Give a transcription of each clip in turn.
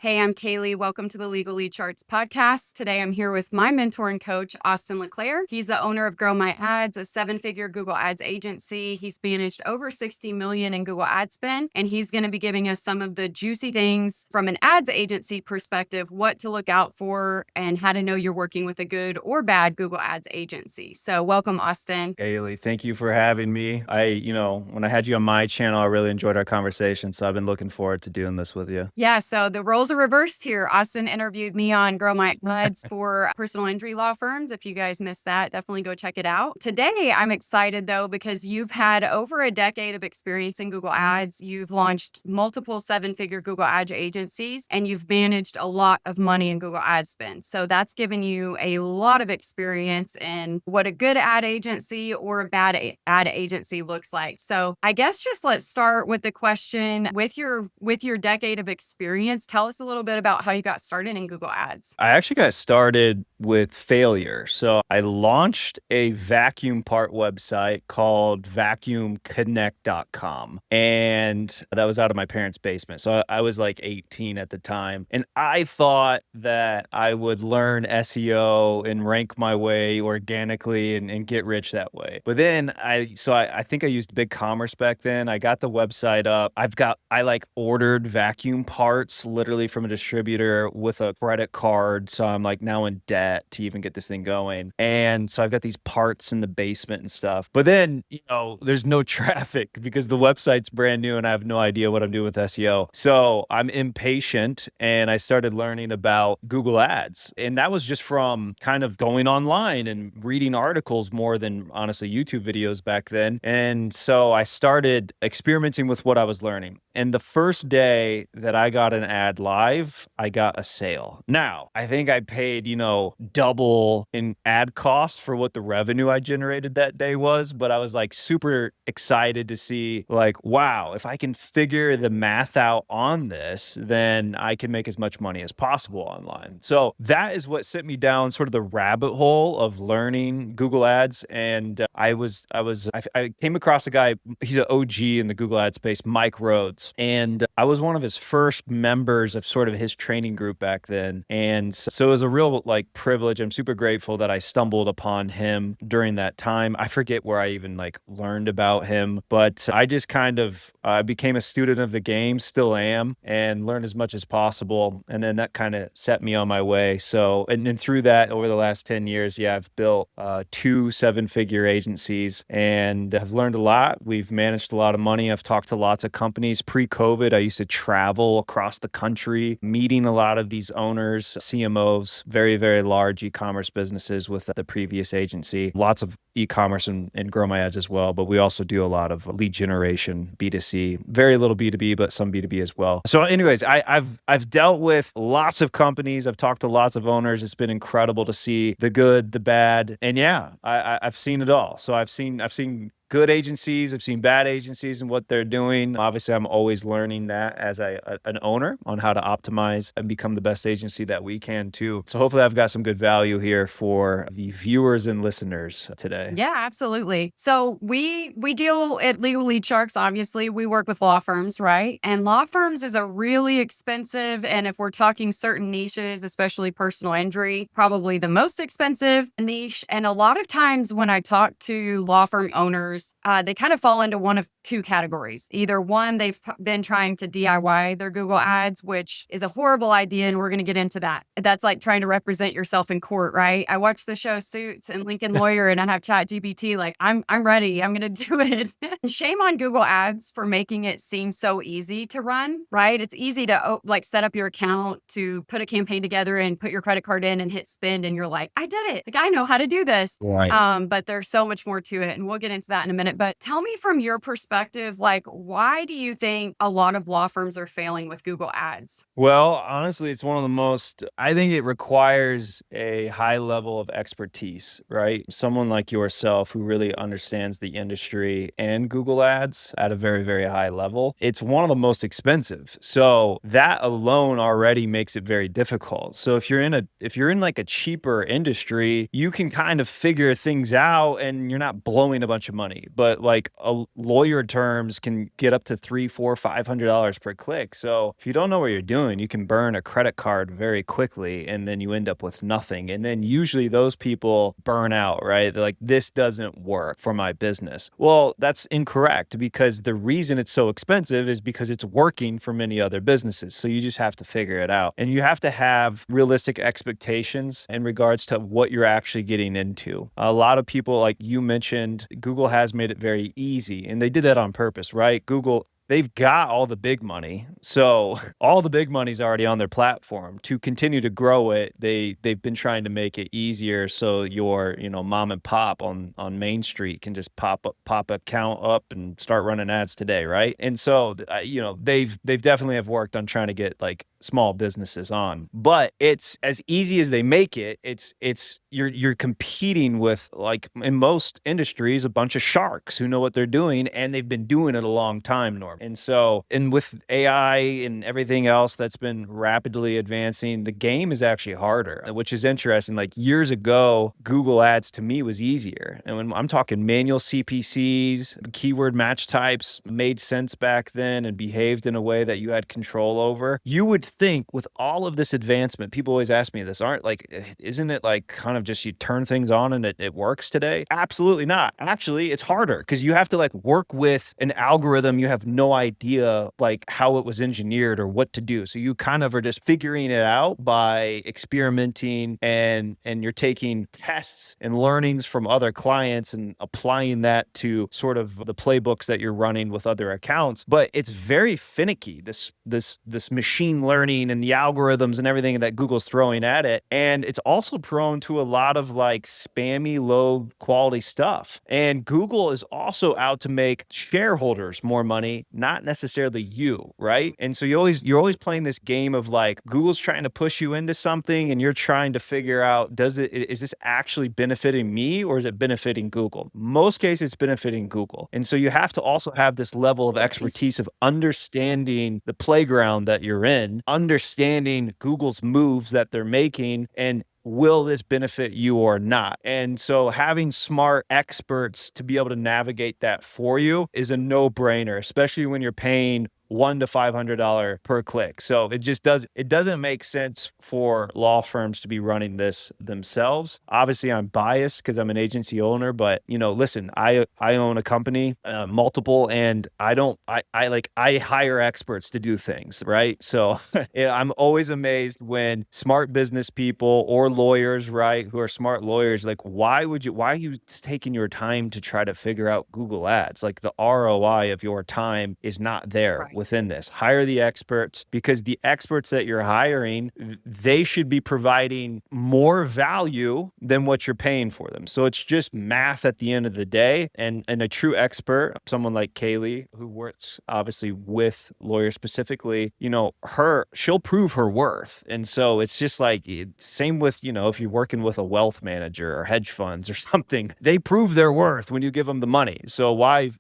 Hey, I'm Kaylee. Welcome to the Legally Charts podcast. Today I'm here with my mentor and coach, Austin LeClaire. He's the owner of Grow My Ads, a seven-figure Google Ads agency. He's managed over 60 million in Google ad spend, and he's going to be giving us some of the juicy things from an ads agency perspective, what to look out for, and how to know you're working with a good or bad Google Ads agency. So welcome, Austin. Haley, thank you for having me. When I had you on my channel, I really enjoyed our conversation. So I've been looking forward to doing this with you. Yeah, so the roles are reversed here. Austin interviewed me on Grow My Ads for personal injury law firms. If you guys missed that, definitely go check it out. Today, I'm excited though, because you've had over a decade of experience in Google Ads. You've launched multiple seven-figure Google Ads agencies, and you've managed a lot of money in Google Ad spend. So that's given you a lot of experience in what a good ad agency or a bad ad agency looks like. So I guess just let's start with the question, with your decade of experience, tell us a little bit about how you got started in Google Ads. I actually got started with failure. So I launched a vacuum part website called vacuumconnect.com. And that was out of my parents' basement. So I was like 18 at the time. And I thought that I would learn SEO and rank my way organically and get rich that way. But then I think I used BigCommerce back then. I got the website up. I ordered vacuum parts literally from a distributor with a credit card. So I'm like now in debt to even get this thing going. And so I've got these parts in the basement and stuff. But then, there's no traffic because the website's brand new and I have no idea what I'm doing with SEO. So I'm impatient and I started learning about Google Ads. And that was just from kind of going online and reading articles more than honestly YouTube videos back then. And so I started experimenting with what I was learning. And the first day that I got an ad live, I got a sale. Now, I think I paid, double in ad cost for what the revenue I generated that day was. But I was like super excited to see like, wow, if I can figure the math out on this, then I can make as much money as possible online. So that is what sent me down sort of the rabbit hole of learning Google Ads. And I came across a guy, he's an OG in the Google Ad space, Mike Rhodes. And I was one of his first members of sort of his training group back then. And so it was a real privilege. I'm super grateful that I stumbled upon him during that time. I forget where I even learned about him, but I just kind of became a student of the game, still am, and learned as much as possible. And then that kind of set me on my way. So, and through that, over the last 10 years, I've built 2 seven-figure agencies and have learned a lot. We've managed a lot of money. I've talked to lots of companies. Pre-COVID, I used to travel across the country, meeting a lot of these owners, CMOs, very, very large e-commerce businesses with the previous agency. Lots of e-commerce and Grow My Ads as well. But we also do a lot of lead generation, B2C, very little B2B, but some B2B as well. So anyways, I've dealt with lots of companies. I've talked to lots of owners. It's been incredible to see the good, the bad. And I've seen it all. So I've seen good agencies, I've seen bad agencies and what they're doing. Obviously, I'm always learning that as an owner on how to optimize and become the best agency that we can too. So hopefully I've got some good value here for the viewers and listeners today. Yeah, absolutely. So we deal at Legal Lead Sharks. Obviously, we work with law firms, right? And law firms is a really expensive, and if we're talking certain niches, especially personal injury, probably the most expensive niche. And a lot of times when I talk to law firm owners, they kind of fall into one of two categories. Either one, they've been trying to DIY their Google Ads, which is a horrible idea, and we're going to get into that. That's like trying to represent yourself in court, right? I watch the show Suits and Lincoln Lawyer, and I have ChatGPT. Like, I'm ready. I'm going to do it. Shame on Google Ads for making it seem so easy to run, right? It's easy to set up your account, to put a campaign together and put your credit card in and hit spend, and you're like, I did it. Like, I know how to do this. Right. But there's so much more to it, and we'll get into that in a minute. But tell me from your perspective, why do you think a lot of law firms are failing with Google Ads? Well, honestly, it's one of the I think it requires a high level of expertise, right? Someone like yourself who really understands the industry and Google Ads at a very, very high level. It's one of the most expensive. So that alone already makes it very difficult. So if you're in like a cheaper industry, you can kind of figure things out and you're not blowing a bunch of money. money, but like lawyer terms can get up to three, four, $500 per click. So if you don't know what you're doing, you can burn a credit card very quickly, and then you end up with nothing. And then usually those people burn out, right? They're like, this doesn't work for my business. Well, that's incorrect, because the reason it's so expensive is because it's working for many other businesses. So you just have to figure it out. And you have to have realistic expectations in regards to what you're actually getting into. A lot of people, like you mentioned, Google has made it very easy, and they did that on purpose, right? Google, they've got all the big money. So all the big money's already on their platform. To continue to grow it, they've been trying to make it easier, so your, mom and pop on Main Street can just pop account up and start running ads today, right? And so they've definitely have worked on trying to get like small businesses on. But it's as easy as they make it. You're competing with, like in most industries, a bunch of sharks who know what they're doing, and they've been doing it a long time, Norm. And so, and with AI and everything else that's been rapidly advancing, the game is actually harder, which is interesting. Like years ago, Google Ads to me was easier. And when I'm talking manual CPCs, keyword match types made sense back then and behaved in a way that you had control over. You would think with all of this advancement, people always ask me this, isn't it like kind of just you turn things on and it works today? Absolutely not. Actually, it's harder because you have to like work with an algorithm. You have no idea like how it was engineered or what to do. So you kind of are just figuring it out by experimenting, and you're taking tests and learnings from other clients and applying that to sort of the playbooks that you're running with other accounts. But it's very finicky, this machine learning and the algorithms and everything that Google's throwing at it. And it's also prone to a lot of like spammy, low quality stuff. And Google is also out to make shareholders more money, not necessarily you, right? And so you're always playing this game of like Google's trying to push you into something, and you're trying to figure out, is this actually benefiting me, or is it benefiting Google? Most cases it's benefiting Google. And so you have to also have this level of expertise of understanding the playground that you're in, understanding Google's moves that they're making, and will this benefit you or not? And so having smart experts to be able to navigate that for you is a no-brainer, especially when you're paying $100 to $500 per click. So it doesn't make sense for law firms to be running this themselves. Obviously, I'm biased because I'm an agency owner, but listen, I own a company, multiple, and I hire experts to do things, right? So I'm always amazed when smart business people or lawyers, right, who are smart lawyers, like why are you taking your time to try to figure out Google Ads? Like the ROI of your time is not there. Right. Within this, hire the experts, because the experts that you're hiring, they should be providing more value than what you're paying for them. So it's just math at the end of the day. And a true expert, someone like Kaylee, who works obviously with lawyers specifically, she'll prove her worth. And so it's just like same with, if you're working with a wealth manager or hedge funds or something, they prove their worth when you give them the money. So why,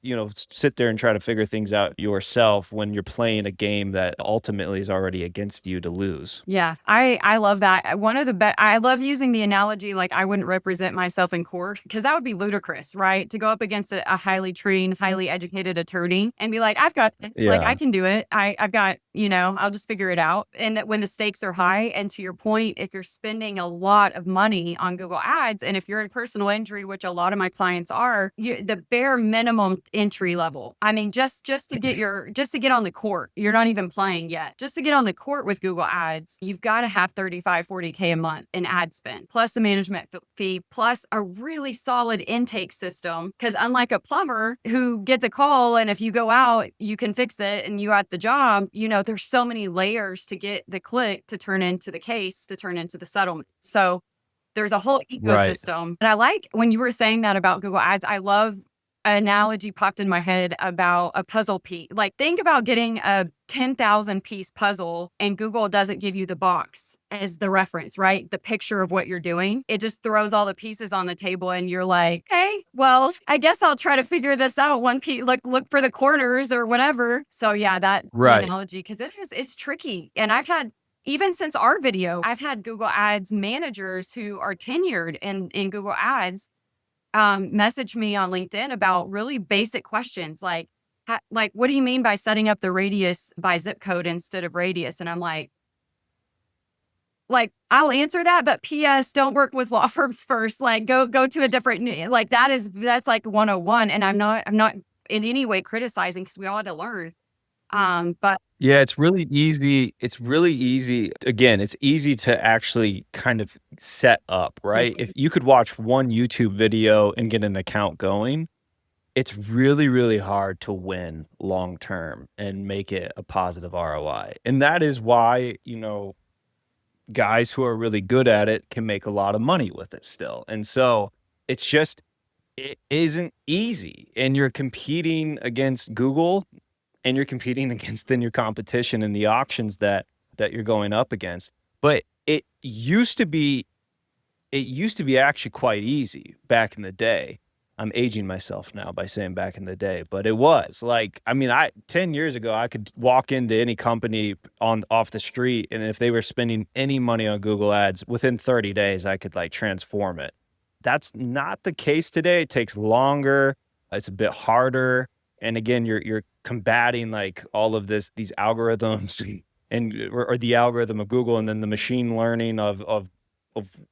sit there and try to figure things out yourself when you're playing a game that ultimately is already against you to lose? Yeah, I love that. One of the I love using the analogy, like I wouldn't represent myself in court because that would be ludicrous, right? To go up against a highly trained, highly educated attorney and be like, I've got this, like I Yeah. can do it. I've got, I'll just figure it out. And that when the stakes are high, and to your point, if you're spending a lot of money on Google Ads, and if you're in personal injury, which a lot of my clients are, the bare minimum entry level. I mean, just to get on the court, you're not even playing yet. Just to get on the court with Google Ads, you've got to have 35, 40K a month in ad spend, plus a management fee, plus a really solid intake system. Because unlike a plumber who gets a call, and if you go out, you can fix it and you got the job, there's so many layers to get the click to turn into the case, to turn into the settlement. So there's a whole Right. ecosystem. And I like when you were saying that about Google Ads, I love an analogy popped in my head about a puzzle piece. Like think about getting a 10,000 piece puzzle and Google doesn't give you the box as the reference, right? The picture of what you're doing. It just throws all the pieces on the table and you're like, hey, well, I guess I'll try to figure this out. One piece, look for the corners or whatever. So yeah, that the Right. analogy, because it's tricky. And I've had, even since our video, I've had Google Ads managers who are tenured in Google Ads messaged me on LinkedIn about really basic questions like, what do you mean by setting up the radius by zip code instead of radius? And I'm like, I'll answer that, but PS, don't work with law firms first. Like, go to a different like that's like 101. And I'm not in any way criticizing because we all had to learn. But Yeah, it's really easy. It's really easy. Again, it's easy to actually kind of set up, right? If Mhm. you could watch one YouTube video and get an account going, it's really, really hard to win long term and make it a positive ROI. And that is why, guys who are really good at it can make a lot of money with it still. And so it's just, it isn't easy. And you're competing against Google and you're competing against then your competition in the auctions that you're going up against. But it used to be actually quite easy back in the day. I'm aging myself now by saying back in the day, but it was like, I mean, 10 years ago, I could walk into any company on off the street, and if they were spending any money on Google Ads, within 30 days, I could like transform it. That's not the case today. It takes longer. It's a bit harder. And again, you're combating like all of these algorithms or the algorithm of Google and then the machine learning of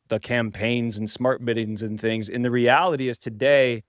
the campaigns and smart biddings and things. And the reality is today,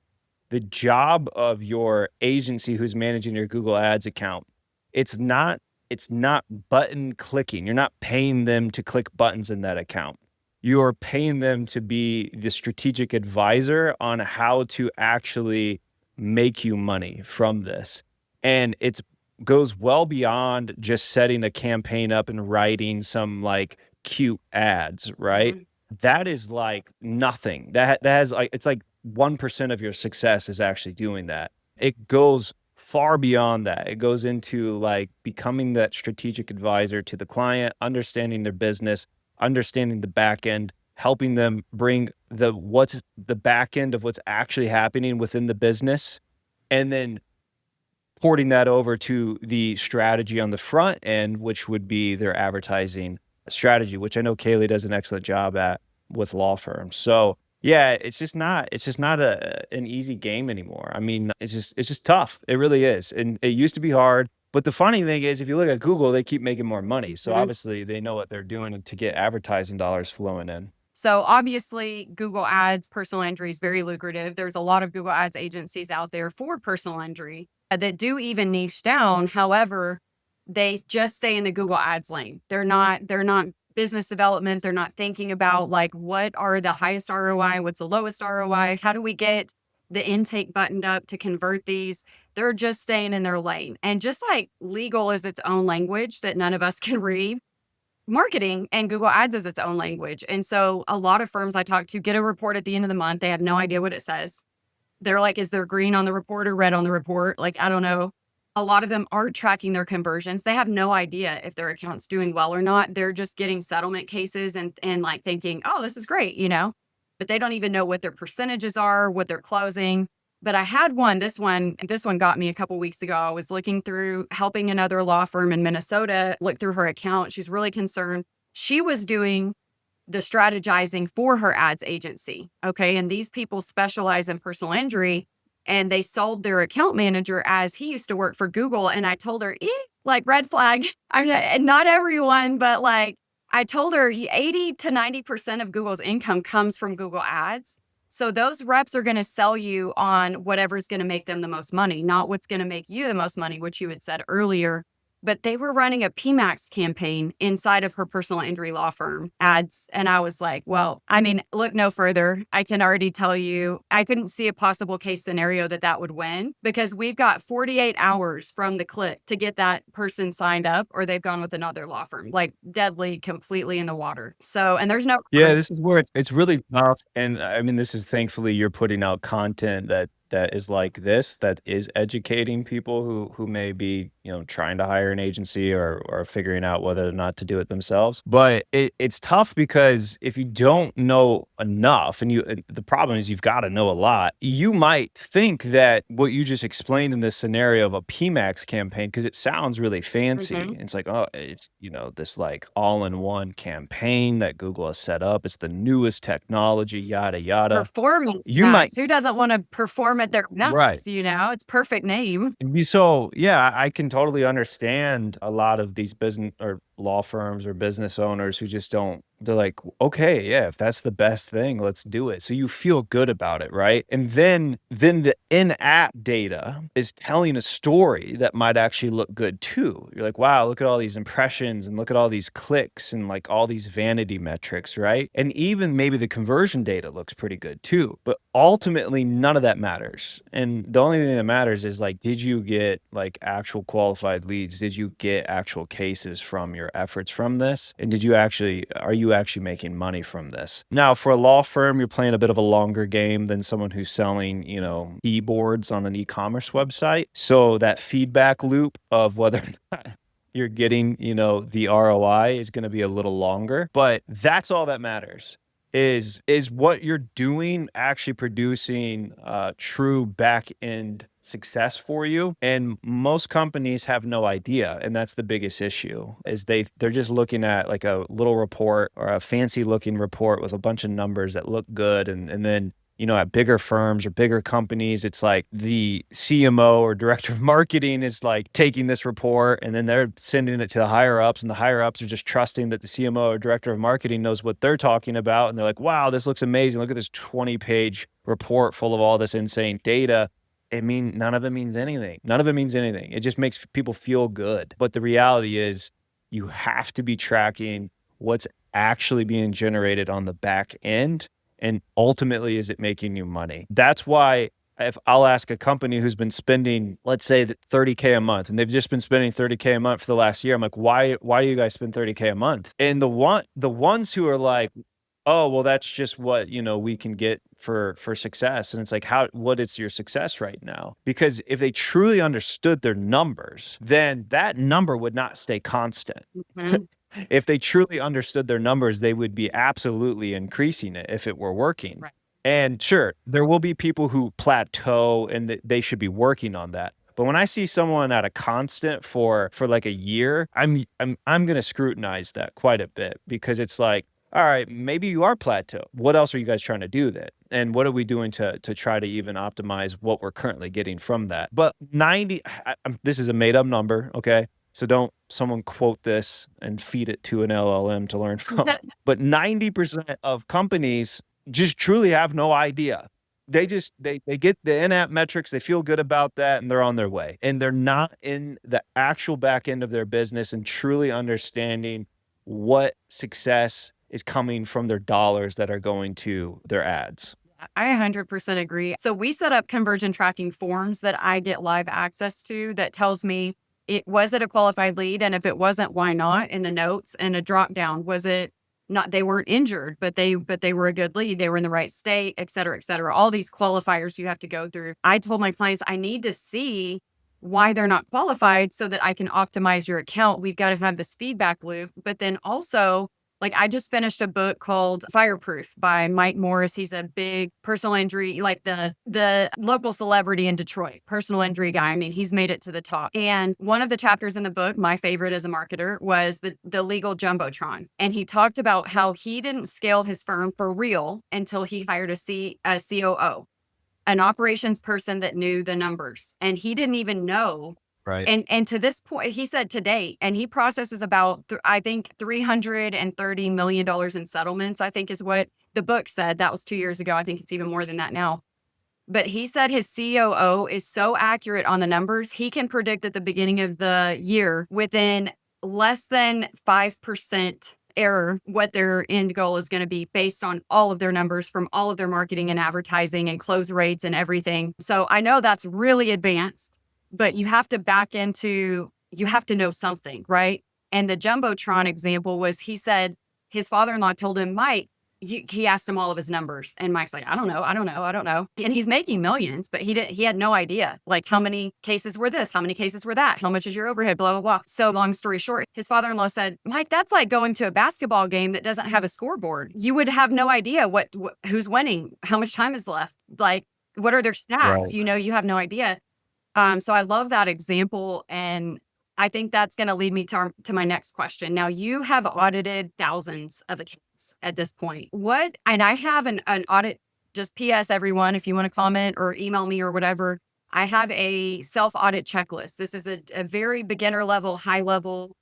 the job of your agency who's managing your Google Ads account, it's not it's not button clicking. You're not paying them to click buttons in that account. You're paying them to be the strategic advisor on how to actually make you money from this. And it's goes well beyond just setting a campaign up and writing some like cute ads, right? Mhm. That is like nothing. That has like it's like 1% of your success is actually doing that. It goes far beyond that. It goes into like becoming that strategic advisor to the client, understanding their business, understanding the back end, helping them bring what's the back end of what's actually happening within the business, and then porting that over to the strategy on the front end, which would be their advertising strategy, which I know Kaylee does an excellent job at with law firms. So yeah, it's just not an easy game anymore. I mean, it's just tough. It really is. And it used to be hard. But the funny thing is if you look at Google, they keep making more money. So Mhm. obviously they know what they're doing to get advertising dollars flowing in. So obviously, Google Ads, personal injury is very lucrative. There's a lot of Google Ads agencies out there for personal injury that do even niche down. However, they just stay in the Google Ads lane. They're not business development. They're not thinking about like what are the highest ROI, what's the lowest ROI, how do we get the intake buttoned up to convert these. They're just staying in their lane. And just like legal is its own language that none of us can read, marketing and Google Ads is its own language. And so a lot of firms I talk to get a report at the end of the month. They have no idea what it says. They're like, is there green on the report or red on the report? Like, I don't know. A lot of them aren't tracking their conversions. They have no idea if their account's doing well or not. They're just getting settlement cases and like thinking, oh, this is great. But they don't even know what their percentages are, what they're closing. But I had one, this one got me a couple weeks ago. I was looking through helping another law firm in Minnesota look through her account. She's really concerned. She was doing the strategizing for her ads agency. Okay. And these people specialize in personal injury and they sold their account manager as he used to work for Google. And I told her, like red flag. I'm not, and not everyone, but like I told her 80 to 90% of Google's income comes from Google ads. So those reps are going to sell you on whatever's going to make them the most money, not what's going to make you the most money, which you had said earlier. But they were running a PMAX campaign inside of her personal injury law firm ads. And I was like, well, I mean, look no further. I can already tell you, I couldn't see a possible case scenario that would win because we've got 48 hours from the click to get that person signed up or they've gone with another law firm, like deadly, completely in the water. So, and there's no, Yeah, this is where it's really tough, and I mean, this is thankfully you're putting out content that that is like this, that is educating people who may be, trying to hire an agency or figuring out whether or not to do it themselves. But it's tough because if you don't know enough, and the problem is you've got to know a lot, you might think that what you just explained in this scenario of a PMAX campaign, because it sounds really fancy. Mhm. It's like, oh, it's, this like all-in-one campaign that Google has set up. It's the newest technology, yada, yada. Performance You might max. Who doesn't wanna perform at their Right. max, you know? It's perfect name. So, yeah, I can totally understand a lot of these business or law firms or business owners who just don't, they're like, okay, yeah, if that's the best thing, let's do it. So you feel good about it, right? And then the in-app data is telling a story that might actually look good too. You're like, wow, look at all these impressions and look at all these clicks and like all these vanity metrics, right? And even maybe the conversion data looks pretty good too. But ultimately, none of that matters. And the only thing that matters is like, did you get like actual qualified leads? Did you get actual cases from your efforts from this? And are you actually making money from this? Now, for a law firm, you're playing a bit of a longer game than someone who's selling, keyboards on an e-commerce website. So that feedback loop of whether or not you're getting, the ROI is going to be a little longer, but that's all that matters. Is what you're doing actually producing true back end success for you? And most companies have no idea, and that's the biggest issue. Is they're just looking at like a little report or a fancy looking report with a bunch of numbers that look good, and then at bigger firms or bigger companies, it's like the CMO or director of marketing is like taking this report and then they're sending it to the higher ups, and the higher ups are just trusting that the CMO or director of marketing knows what they're talking about. And they're like, wow, this looks amazing. Look at this 20-page report full of all this insane data. None of it means anything. None of it means anything. It just makes people feel good. But the reality is you have to be tracking what's actually being generated on the back end, and ultimately, is it making you money? That's why if I'll ask a company who's been spending, let's say that 30K a month, and they've just been spending 30K a month for the last year. I'm like, why do you guys spend 30K a month? And the ones who are like, oh, well, that's just what, we can get for success. And it's like, what is your success right now? Because if they truly understood their numbers, then that number would not stay constant. Mhm. If they truly understood their numbers, they would be absolutely increasing it if it were working. Right. And sure, there will be people who plateau and they should be working on that. But when I see someone at a constant for like a year, I'm going to scrutinize that quite a bit, because it's like, all right, maybe you are plateau. What else are you guys trying to do then? And what are we doing to try to even optimize what we're currently getting from that? But this is a made up number, okay? So don't someone quote this and feed it to an LLM to learn from. But 90% of companies just truly have no idea. They get the in-app metrics, they feel good about that, and they're on their way. And they're not in the actual back end of their business and truly understanding what success is coming from their dollars that are going to their ads. I 100% agree. So we set up conversion tracking forms that I get live access to that tells me was it a qualified lead, and if it wasn't, why not, in the notes, and a drop down. Was it not, they weren't injured, but they were a good lead, they were in the right state, et cetera, et cetera. All these qualifiers you have to go through. I told my clients I need to see why they're not qualified so that I can optimize your account. We've got to have this feedback loop. But then also, like, I just finished a book called Fireproof by Mike Morris. He's a big personal injury, like the local celebrity in Detroit, personal injury guy. I mean, he's made it to the top. And one of the chapters in the book, my favorite as a marketer, was the legal jumbotron. And he talked about how he didn't scale his firm for real until he hired a COO, an operations person that knew the numbers. And he didn't even know. Right. And to this point, he said to date, and he processes about, I think, $330 million in settlements, I think is what the book said. That was 2 years ago. I think it's even more than that now. But he said his COO is so accurate on the numbers, he can predict at the beginning of the year within less than 5% error what their end goal is going to be based on all of their numbers from all of their marketing and advertising and close rates and everything. So I know that's really advanced, but you have to know something, right? And the Jumbotron example was, he said his father-in-law told him, Mike, he asked him all of his numbers, and Mike's like, I don't know. And he's making millions, but he had no idea, like, how many cases were this, how many cases were that, how much is your overhead, blah, blah, blah. So long story short, his father-in-law said, Mike, that's like going to a basketball game that doesn't have a scoreboard. You would have no idea who's winning, how much time is left, like, what are their stats? Right. You know, you have no idea. So I love that example, and I think that's gonna lead me to my next question. Now, you have audited thousands of accounts at this point. What and I have an audit, just PS everyone, if you wanna comment or email me or whatever, I have a self-audit checklist. This is a very beginner level, high level,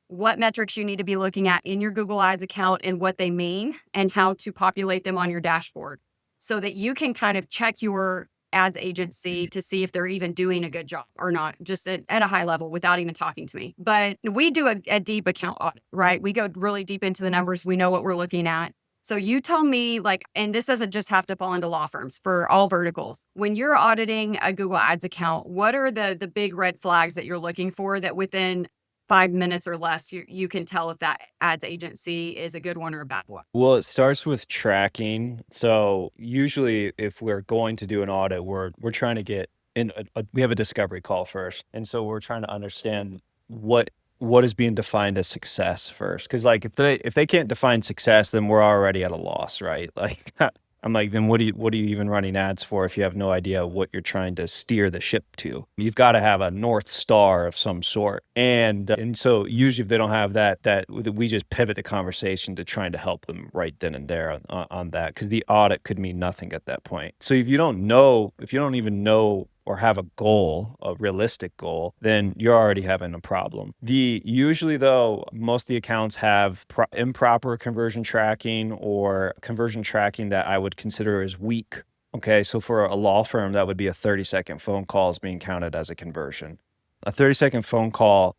what metrics you need to be looking at in your Google Ads account and what they mean, and how to populate them on your dashboard so that you can kind of check your ads agency to see if they're even doing a good job or not, just at a high level without even talking to me. But we do a deep account audit, right? We go really deep into the numbers. We know what we're looking at. So you tell me, like, and this doesn't just have to fall into law firms, for all verticals. When you're auditing a Google Ads account, what are the big red flags that you're looking for that within 5 minutes or less, you can tell if that ads agency is a good one or a bad one? Well, it starts with tracking. So usually if we're going to do an audit, we're trying to get in we have a discovery call first. And so we're trying to understand what what is being defined as success first. Cause like if they can't define success, then we're already at a loss, right? Like I'm like, then what are you even running ads for if you have no idea what you're trying to steer the ship to? You've got to have a North Star of some sort. And so usually if they don't have that, we just pivot the conversation to trying to help them right then and there on that, because the audit could mean nothing at that point. So if you don't even know or have a goal, a realistic goal, then you're already having a problem. Usually though, most of the accounts have improper conversion tracking or conversion tracking that I would consider as weak. Okay, so for a law firm, that would be a 30-second phone call is being counted as a conversion. A 30-second phone call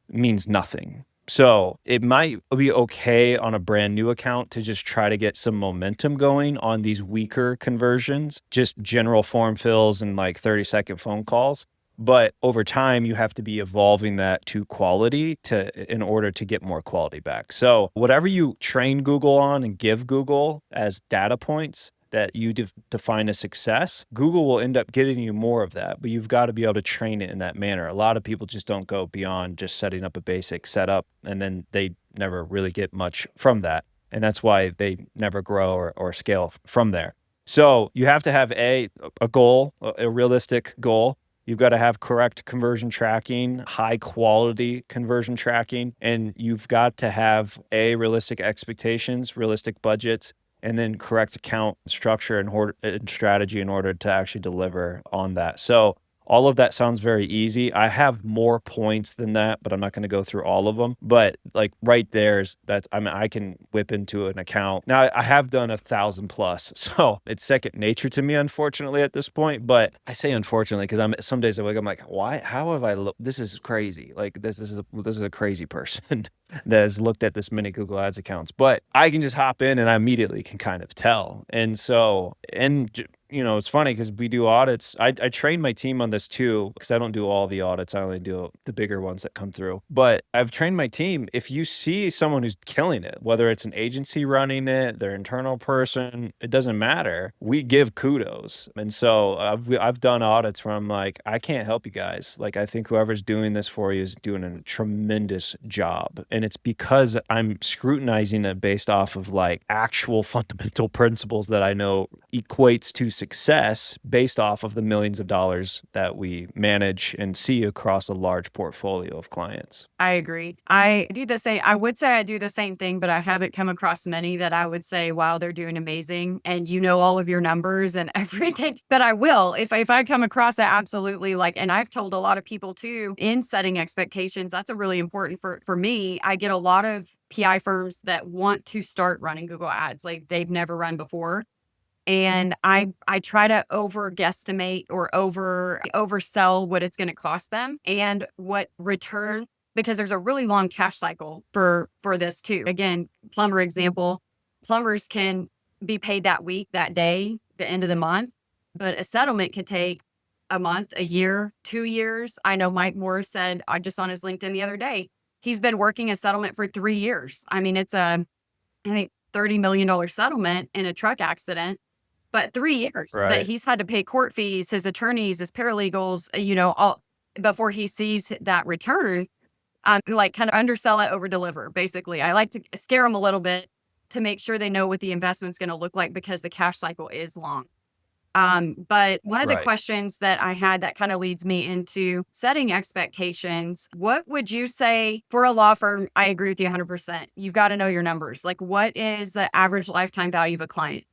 means nothing. So it might be okay on a brand new account to just try to get some momentum going on these weaker conversions, just general form fills and like 30-second phone calls. But over time, you have to be evolving that to quality in order to get more quality back. So whatever you train Google on and give Google as data points that you define as success, Google will end up getting you more of that, but you've got to be able to train it in that manner. A lot of people just don't go beyond just setting up a basic setup, and then they never really get much from that. And that's why they never grow or scale from there. So you have to have a goal, a realistic goal. You've got to have correct conversion tracking, high quality conversion tracking, and you've got to have realistic expectations, realistic budgets, and then correct account structure and strategy in order to actually deliver on that. So all of that sounds very easy. I have more points than that, but I'm not going to go through all of them. But like right there's that. I mean, I can whip into an account. Now I have done 1,000 plus, so it's second nature to me, unfortunately, at this point. But I say unfortunately because some days I wake up, I'm like, why? How have I looked? This is crazy. Like this is a crazy person that has looked at this many Google Ads accounts. But I can just hop in and I immediately can kind of tell. And so it's funny because we do audits. I train my team on this too, because I don't do all the audits. I only do the bigger ones that come through. But I've trained my team. If you see someone who's killing it, whether it's an agency running it, their internal person, it doesn't matter. We give kudos. And so I've done audits where I'm like, I can't help you guys. Like, I think whoever's doing this for you is doing a tremendous job. And it's because I'm scrutinizing it based off of like actual fundamental principles that I know equates to success based off of the millions of dollars that we manage and see across a large portfolio of clients. I agree. I do the same. I would say I do the same thing, but I haven't come across many that I would say, wow, they're doing amazing. And you know all of your numbers and everything. But I will, if I come across that, absolutely. Like, and I've told a lot of people too, in setting expectations, that's a really important for me. I get a lot of PI firms that want to start running Google Ads like they've never run before. And I try to over guesstimate or oversell what it's going to cost them and what return, because there's a really long cash cycle for this too. Again, plumber example, plumbers can be paid that week, that day, the end of the month, but a settlement could take a month, a year, 2 years. I know Mike Morris said, I just on his LinkedIn the other day, he's been working a settlement for 3 years. I mean, I think $30 million settlement in a truck accident, but 3 years that Right. he's had to pay court fees, his attorneys, his paralegals, all before he sees that return. Like, kind of undersell it, over deliver, basically. I like to scare them a little bit to make sure they know what the investment's gonna look like because the cash cycle is long. But one of the Right. questions that I had that kind of leads me into setting expectations. What would you say for a law firm? I agree with you 100%. You've got to know your numbers. Like, what is the average lifetime value of a client?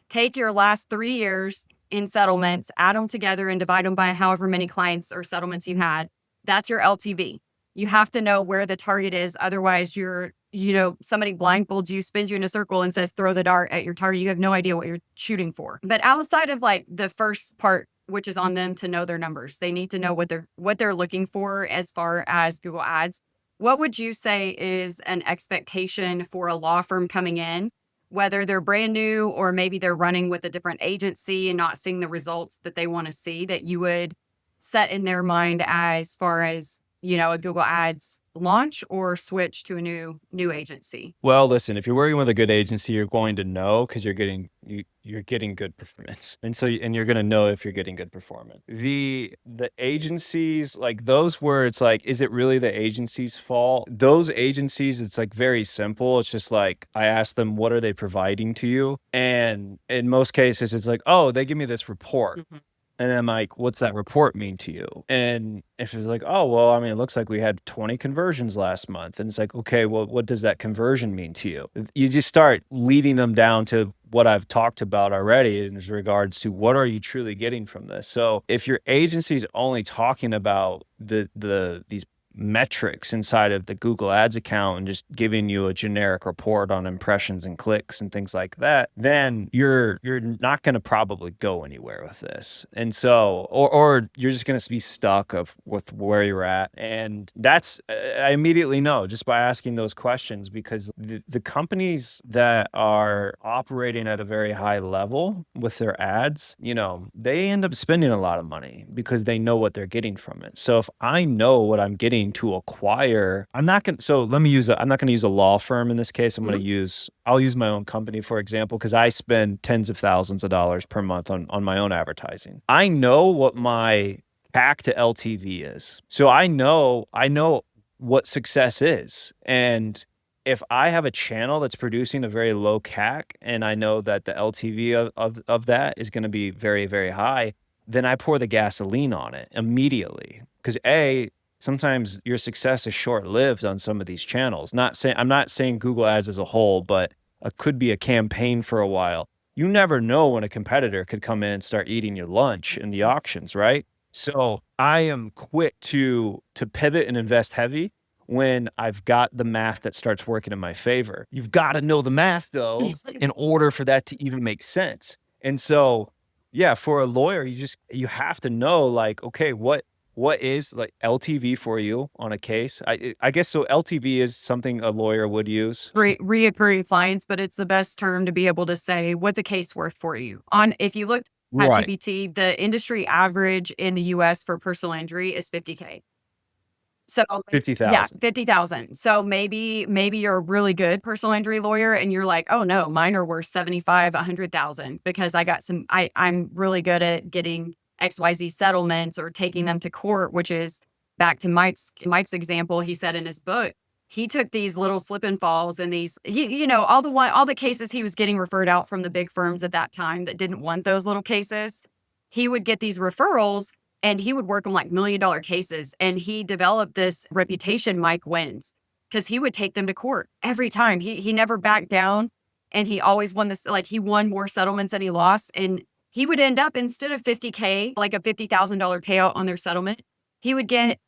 Take your last 3 years in settlements, add them together and divide them by however many clients or settlements you had. That's your LTV. You have to know where the target is. Otherwise, somebody blindfolds you, spins you in a circle and says, throw the dart at your target. You have no idea what you're shooting for. But outside of like the first part, which is on them to know their numbers, they need to know what they're looking for as far as Google Ads. What would you say is an expectation for a law firm coming in, whether they're brand new or maybe they're running with a different agency and not seeing the results that they want to see, that you would set in their mind as far as, a Google Ads launch or switch to a new agency? Well, listen, if you're working with a good agency, you're going to know because you're getting good performance. And you're gonna know if you're getting good performance. The agencies, like those where it's like, is it really the agency's fault? Those agencies, it's like very simple. It's just like I ask them, what are they providing to you? And in most cases, it's like, oh, they give me this report. Mhm. And I'm like, "What's that report mean to you?" And if it's like, "Oh, well, I mean, it looks like we had 20 conversions last month." And it's like, "Okay, well, what does that conversion mean to you?" You just start leading them down to what I've talked about already in regards to what are you truly getting from this. So if your agency's only talking about these metrics inside of the Google Ads account and just giving you a generic report on impressions and clicks and things like that, then you're not going to probably go anywhere with this. And so or you're just going to be stuck with where you're at. And that's I immediately know just by asking those questions because the companies that are operating at a very high level with their ads, they end up spending a lot of money because they know what they're getting from it. So if I know what I'm getting to acquire, I'm not going to, so let me I'm not going to use a law firm in this case. Mhm. I'll use my own company, for example, because I spend tens of thousands of dollars per month on my own advertising. I know what my CAC to LTV is. So I know what success is. And if I have a channel that's producing a very low CAC and I know that the LTV of that is going to be very, very high, then I pour the gasoline on it immediately. Because sometimes your success is short-lived on some of these channels. I'm not saying Google Ads as a whole, but it could be a campaign for a while. You never know when a competitor could come in and start eating your lunch in the auctions, right? So I am quick to pivot and invest heavy when I've got the math that starts working in my favor. You've got to know the math though in order for that to even make sense. And so, yeah, for a lawyer, you have to know like, okay, what is like LTV for you on a case? I guess so. LTV is something a lawyer would use. Reoccurring clients, but it's the best term to be able to say, what's a case worth for you? If you looked at Right. GPT, the industry average in the US for personal injury is 50K. So, yeah, 50,000. 50,000. So maybe you're a really good personal injury lawyer and you're like, "Oh no, mine are worth 75, 100,000 because I'm really good at getting XYZ settlements or taking them to court," which is back to Mike's example. He said in his book, he took these little slip and falls and all the cases he was getting referred out from the big firms at that time that didn't want those little cases. He would get these referrals and he would work on like $1 million cases. And he developed this reputation, Mike wins, because he would take them to court every time. He never backed down. And he always won this, like he won more settlements than he lost. And he would end up, instead of 50K, like a $50,000 payout on their settlement, he would get,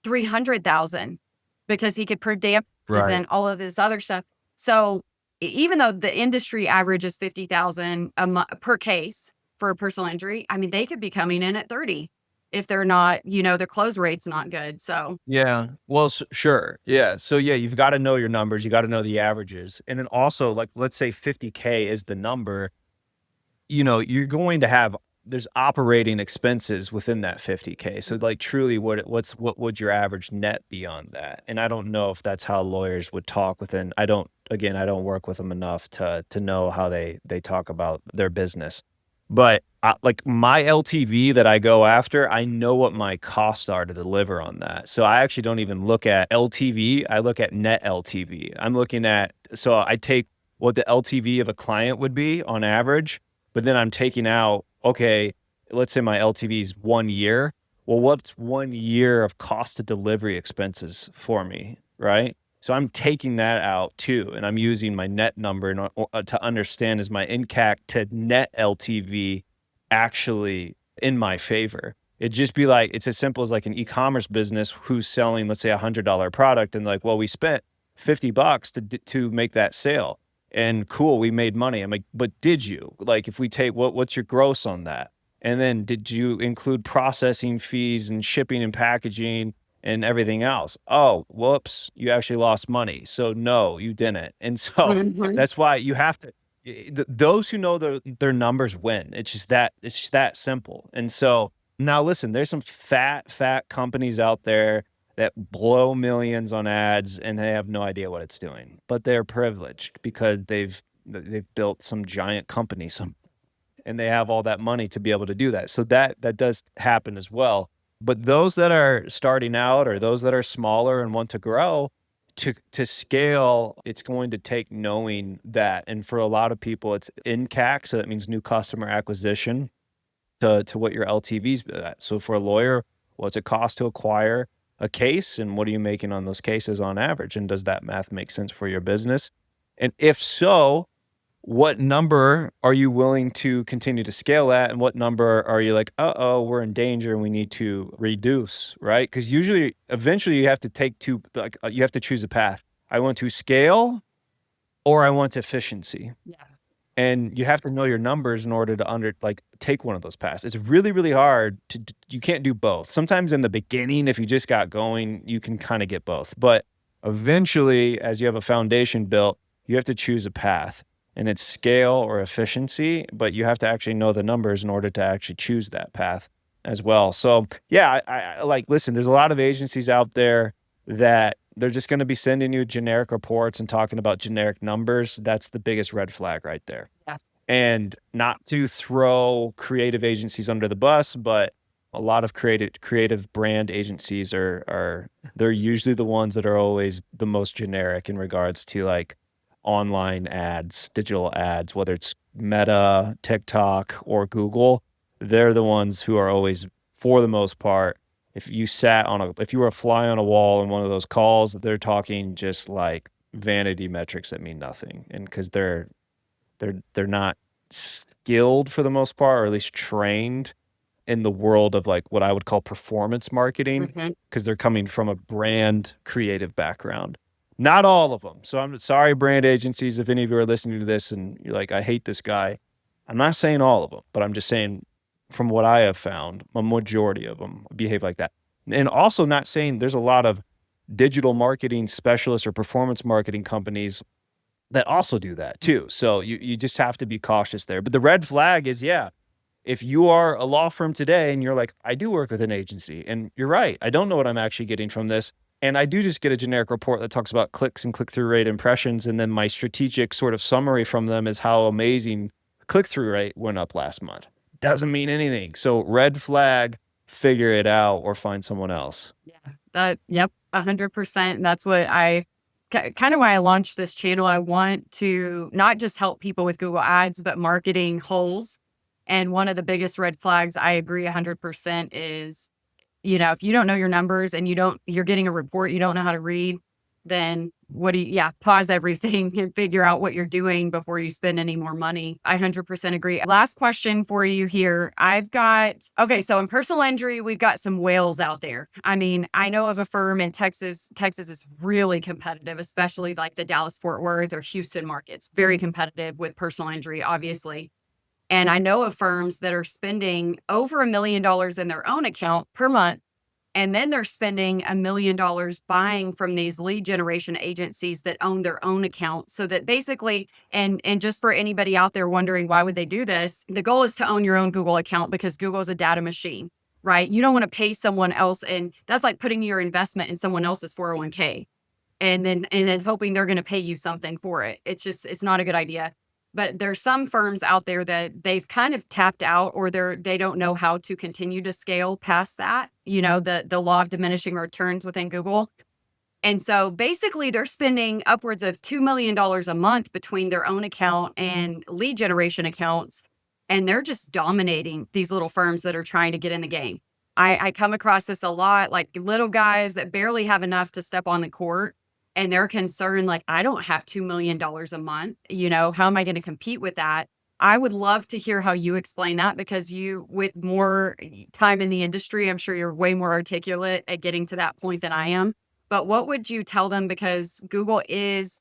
300,000 because he could prove damages Right. and all of this other stuff. So even though the industry average is 50,000 per case for a personal injury, I mean, they could be coming in at 30 if they're not, their close rate's not good. So, Yeah. Well, sure. Yeah. So yeah, you've got to know your numbers. You got to know the averages. And then also like let's say 50K is the number, you're going to have there's operating expenses within that 50K. So like truly what would your average net be on that? And I don't know if that's how lawyers would talk within. I don't work with them enough to know how they talk about their business. But like my LTV that I go after, I know what my costs are to deliver on that. So I actually don't even look at LTV. I look at net LTV. So I take what the LTV of a client would be on average, but then I'm taking out, okay, let's say my LTV is 1 year. Well, what's 1 year of cost to delivery expenses for me, right? So I'm taking that out too, and I'm using my net number to understand, is my NCAC to net LTV actually in my favor? It'd just be like, it's as simple as like an e-commerce business who's selling, let's say, $100 product, and like, well, we spent $50 to make that sale, and cool, we made money. I'm like, but did you? Like, if we take what's your gross on that? And then did you include processing fees and shipping and packaging and everything else? Oh, whoops, you actually lost money. So no, you didn't. And so Mhm. that's why you have to those who know their numbers win. It's just that simple. And so now listen, there's some fat companies out there that blow millions on ads and they have no idea what it's doing. But they're privileged because they've built some giant company, and they have all that money to be able to do that. So that does happen as well. But those that are starting out or those that are smaller and want to grow, to scale, it's going to take knowing that. And for a lot of people, it's NCAC, so that means new customer acquisition, to what your LTV's at. So for a lawyer, what's it cost to acquire a case, and what are you making on those cases on average? And does that math make sense for your business? And if so, what number are you willing to continue to scale at, and what number are you like, uh-oh, we're in danger and we need to reduce, right? Because usually, eventually, you have to you have to choose a path. I want to scale or I want efficiency. Yeah. And you have to know your numbers in order to take one of those paths. It's really, really hard you can't do both. Sometimes in the beginning, if you just got going, you can kind of get both. But eventually, as you have a foundation built, you have to choose a path, and it's scale or efficiency, but you have to actually know the numbers in order to actually choose that path as well. So yeah, I like, listen, there's a lot of agencies out there that they're just going to be sending you generic reports and talking about generic numbers. That's the biggest red flag right there. Yeah. And not to throw creative agencies under the bus, but a lot of creative brand agencies are they're usually the ones that are always the most generic in regards to like online ads, digital ads, whether it's Meta, TikTok, or Google. They're the ones who are always, for the most part, if you were a fly on a wall in one of those calls, they're talking just like vanity metrics that mean nothing. And because they're not skilled for the most part, or at least trained in the world of like what I would call performance marketing, Mhm. because they're coming from a brand creative background. Not all of them. So I'm sorry, brand agencies, if any of you are listening to this and you're like, I hate this guy. I'm not saying all of them, but I'm just saying from what I have found, a majority of them behave like that. And also not saying there's a lot of digital marketing specialists or performance marketing companies that also do that too. So you just have to be cautious there. But the red flag is, yeah, if you are a law firm today and you're like, I do work with an agency, and you're right, I don't know what I'm actually getting from this. And I do just get a generic report that talks about clicks and click through rate impressions. And then my strategic sort of summary from them is how amazing click through rate went up last month. Doesn't mean anything. So red flag, figure it out or find someone else. Yep, 100%. That's what kind of why I launched this channel. I want to not just help people with Google Ads, but marketing holes. And one of the biggest red flags, I agree 100%, is, if you don't know your numbers and you're getting a report you don't know how to read, then pause everything and figure out what you're doing before you spend any more money. I 100% agree. Last question for you here. Okay, so in personal injury, we've got some whales out there. I mean, I know of a firm in Texas. Texas is really competitive, especially like the Dallas Fort Worth or Houston markets, very competitive with personal injury, obviously. And I know of firms that are spending over $1 million in their own account per month And then they're spending $1 million buying from these lead generation agencies that own their own accounts. So that basically, and just for anybody out there wondering why would they do this, the goal is to own your own Google account because Google is a data machine, right? You don't want to pay someone else, and that's like putting your investment in someone else's 401k and then hoping they're going to pay you something for it. It's not a good idea. But there's some firms out there that they've kind of tapped out, or they don't know how to continue to scale past that, the law of diminishing returns within Google. And so basically they're spending upwards of $2 million a month between their own account and lead generation accounts. And they're just dominating these little firms that are trying to get in the game. I come across this a lot, like little guys that barely have enough to step on the court. And they're concerned, like, I don't have $2 million a month. How am I going to compete with that? I would love to hear how you explain that, because you, with more time in the industry, I'm sure you're way more articulate at getting to that point than I am. But what would you tell them? Because Google is,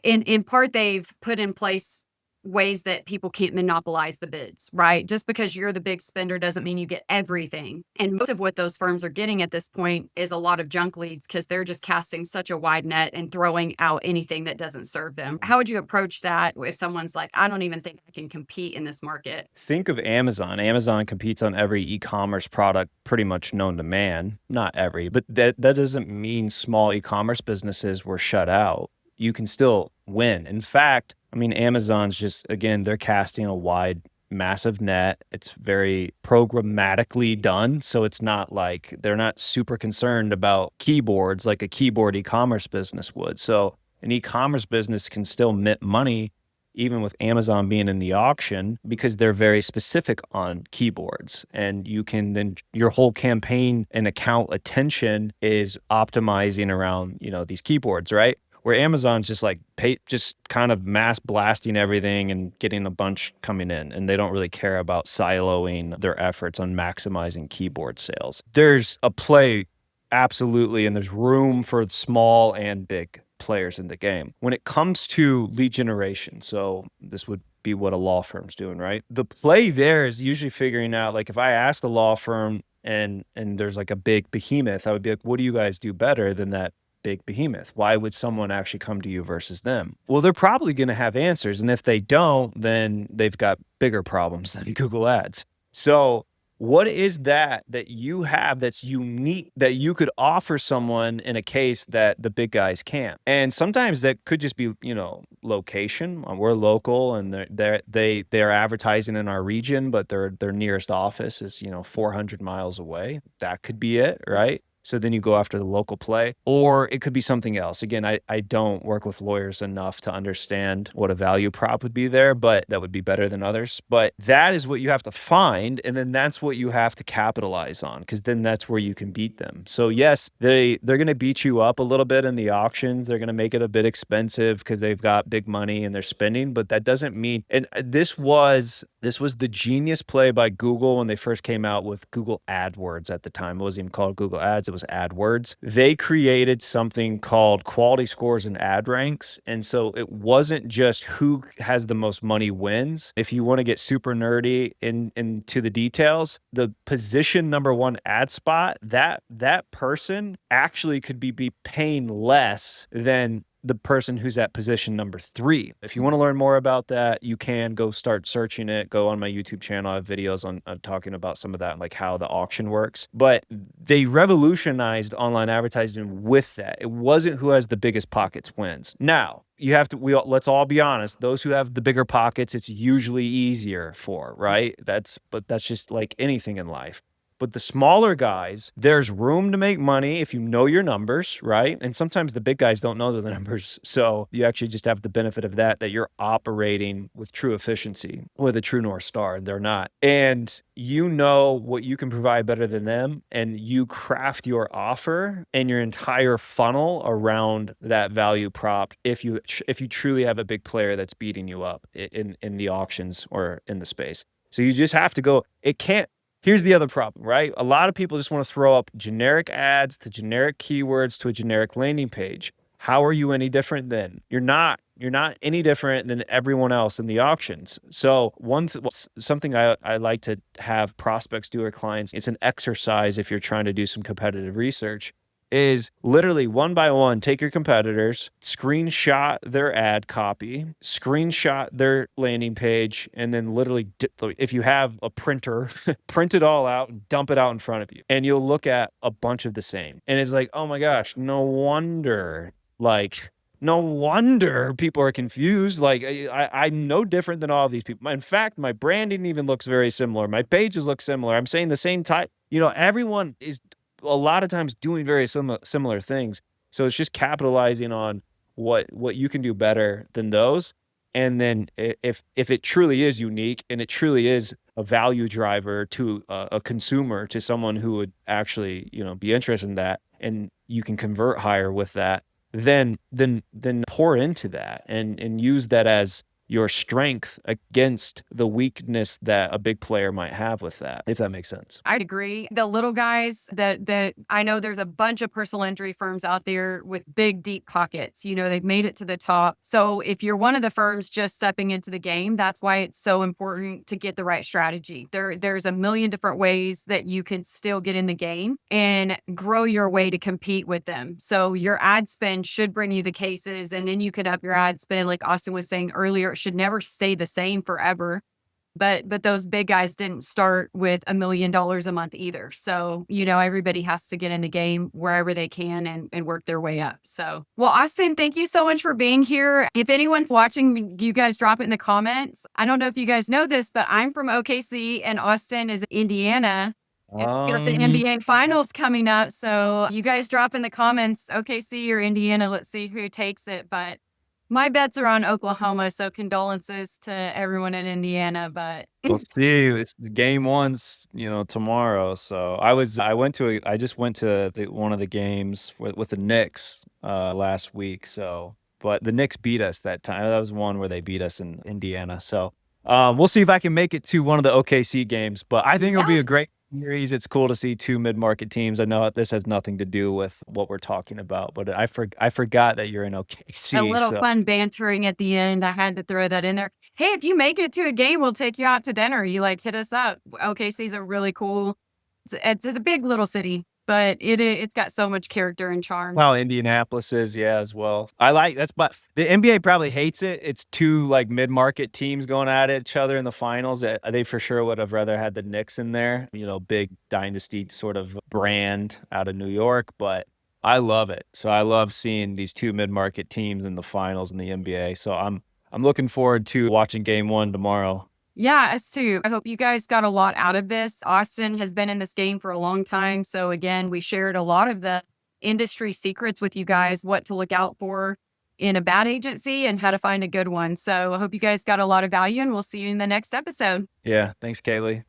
in part, they've put in place ways that people can't monopolize the bids, right? Just because you're the big spender doesn't mean you get everything. And most of what those firms are getting at this point is a lot of junk leads, because they're just casting such a wide net and throwing out anything that doesn't serve them. How would you approach that if someone's like, I don't even think I can compete in this market? Think of Amazon. Amazon competes on every e-commerce product pretty much known to man. Not every, but that doesn't mean small e-commerce businesses were shut out. You can still win. In fact, I mean, Amazon's just, again, they're casting a wide, massive net. It's very programmatically done. So it's not like they're not super concerned about keyboards like a keyboard e-commerce business would. So an e-commerce business can still mint money even with Amazon being in the auction, because they're very specific on keyboards. And you can then, your whole campaign and account attention is optimizing around, these keyboards, right? Where Amazon's just like just kind of mass blasting everything and getting a bunch coming in. And they don't really care about siloing their efforts on maximizing keyboard sales. There's a play, absolutely, and there's room for small and big players in the game. When it comes to lead generation, so this would be what a law firm's doing, right? The play there is usually figuring out, like, if I asked a law firm and there's like a big behemoth, I would be like, what do you guys do better than that big behemoth? Why would someone actually come to you versus them? Well, they're probably going to have answers. And if they don't, then they've got bigger problems than Google Ads. So what is that you have that's unique that you could offer someone in a case that the big guys can't? And sometimes that could just be, location. We're local, and they're advertising in our region, but their nearest office is 400 miles away. That could be it, right? So then you go after the local play, or it could be something else. Again, I don't work with lawyers enough to understand what a value prop would be there, but that would be better than others. But that is what you have to find. And then that's what you have to capitalize on, because then that's where you can beat them. So yes, they're going to beat you up a little bit in the auctions. They're going to make it a bit expensive because they've got big money and they're spending, but that doesn't mean, and this was the genius play by Google when they first came out with Google AdWords at the time. It wasn't even called Google Ads. It was AdWords. They created something called quality scores and ad ranks. And so it wasn't just who has the most money wins. If you want to get super nerdy into the details, the position number one ad spot, that person actually could be paying less than the person who's at position number 3. If you want to learn more about that, you can go start searching it. Go on my YouTube channel. I have videos on talking about some of that, like how the auction works. But they revolutionized online advertising with that. It wasn't who has the biggest pockets wins. Now, let's all be honest. Those who have the bigger pockets, it's usually easier for, right? That's just like anything in life. But the smaller guys, there's room to make money if you know your numbers, right? And sometimes the big guys don't know the numbers. So you actually just have the benefit of that you're operating with true efficiency, with a true North Star. They're not. And you know what you can provide better than them, and you craft your offer and your entire funnel around that value prop if you truly have a big player that's beating you up in the auctions or in the space. So you just have to go. Here's the other problem, right? A lot of people just want to throw up generic ads to generic keywords to a generic landing page. How are you any different then? You're not. you're not any different than everyone else in the auctions. So something I like to have prospects do or clients, it's an exercise if you're trying to do some competitive research, is literally one by one, take your competitors, screenshot their ad copy, screenshot their landing page, and then literally, if you have a printer, print it all out and dump it out in front of you. And you'll look at a bunch of the same. And it's like, oh my gosh, like, no wonder people are confused. Like I'm no different than all of these people. In fact, my branding even looks very similar. My pages look similar. I'm saying the same type. Everyone is a lot of times doing very similar things. So it's just capitalizing on what you can do better than those. And then if it truly is unique and it truly is a value driver to a consumer, to someone who would actually, be interested in that, and you can convert higher with that, then pour into that and use that as your strength against the weakness that a big player might have with that, if that makes sense. I'd agree. The little guys that I know there's a bunch of personal injury firms out there with big, deep pockets. They've made it to the top. So if you're one of the firms just stepping into the game, that's why it's so important to get the right strategy. There's a million different ways that you can still get in the game and grow your way to compete with them. So your ad spend should bring you the cases, and then you can up your ad spend. Like Austin was saying earlier, it should never stay the same forever. But those big guys didn't start with $1 million a month either. So, everybody has to get in the game wherever they can and work their way up. So, well, Austin, thank you so much for being here. If anyone's watching, you guys drop it in the comments. I don't know if you guys know this, but I'm from OKC and Austin is Indiana. And we got the Um, NBA finals coming up. So you guys drop in the comments, OKC or Indiana. Let's see who takes it. But my bets are on Oklahoma, so condolences to everyone in Indiana, but we'll see. It's game one's, tomorrow. So I just went to one of the games with the Knicks last week. So, but the Knicks beat us that time. That was one where they beat us in Indiana. So, we'll see if I can make it to one of the OKC games. But I think it'll yeah, be a great series. It's cool to see two mid-market teams. I know this has nothing to do with what we're talking about, but I forgot that you're in a OKC. little So fun bantering at the end. I had to throw that in there. Hey, if you make it to a game, we'll take you out to dinner. You hit us up. OKC's a really cool. It's a big little city, but it's got so much character and charms. well, Indianapolis is, yeah, as well. I like that's but the NBA probably hates it. It's two like mid-market teams going at each other in the finals. They for sure would have rather had the Knicks in there, big dynasty sort of brand out of New York, but I love it. So I love seeing these two mid-market teams in the finals in the NBA. So I'm looking forward to watching game one tomorrow. Yeah, us too. I hope you guys got a lot out of this. Austin has been in this game for a long time. So, again, we shared a lot of the industry secrets with you guys, what to look out for in a bad agency and how to find a good one. So, I hope you guys got a lot of value, and we'll see you in the next episode. Yeah, thanks, Kaylee.